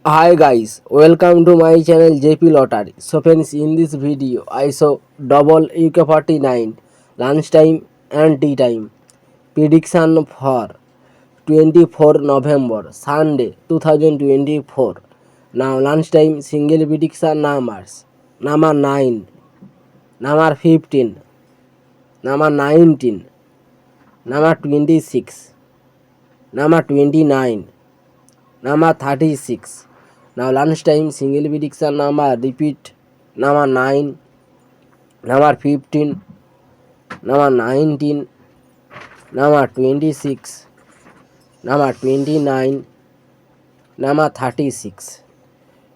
Hi guys, welcome to my channel JP Lottery. So friends, in this video I show double UK49 lunchtime and tea time prediction for 24 November Sunday 2024. Now lunchtime single prediction numbers number 9, number 15, number 19, number 26, number 29, number 36. Now lunchtime single prediction number repeat number 9, number 15, number 19, number 26, number 29, number 36.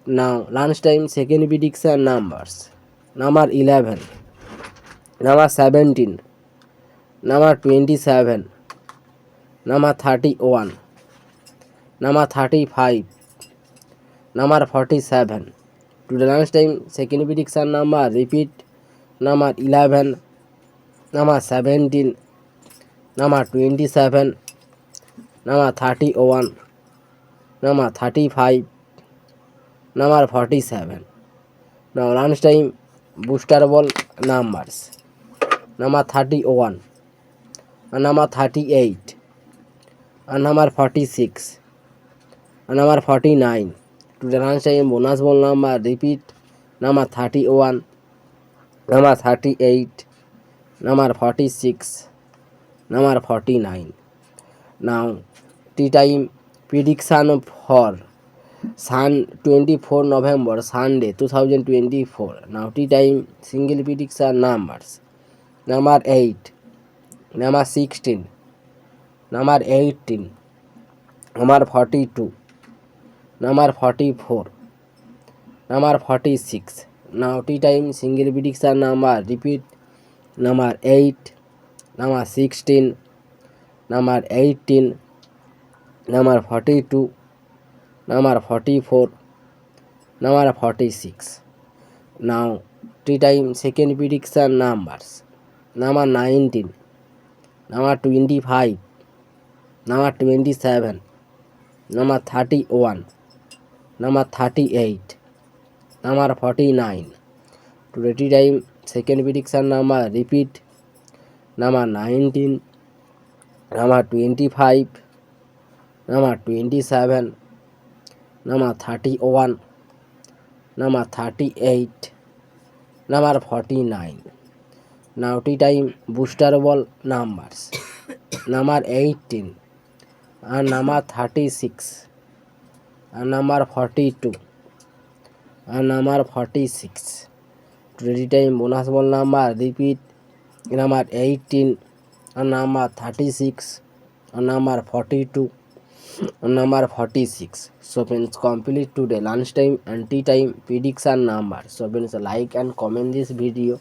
Now lunchtime second prediction numbers number 11, number 17, number 27, number 31, number 35, number 47. To the lunchtime second prediction number repeat number 11, number 17, number 27, number 31, number 35, number 47. Now lunchtime booster ball numbers number 31, and number 38, and number 46, and number 49. To the lunchtime bonus ball number repeat number 31, number 38, number 46, number 49. Now tea time prediction for 24 November Sunday 2024. Now tea time single prediction numbers number 8, number 16, number 18, number 42, number 44, number 46. Now tea time single prediction number repeat number 8, number 16, number 18, number 42, number 44, number 46. Now tea time second prediction numbers number 19, number 25, number 27, number 31, number 38, number 49. To the tea time second prediction number repeat number 19, number 25, number 27, number 31, number 38, number 49. Now tea time booster ball numbers number 18, and number 36, and number 42, and number 46. To the tea time bonus ball number repeat number 18, and number 36, and number 42, and number 46. So friends, complete today lunchtime and tea time prediction number. So friends, like and comment this video.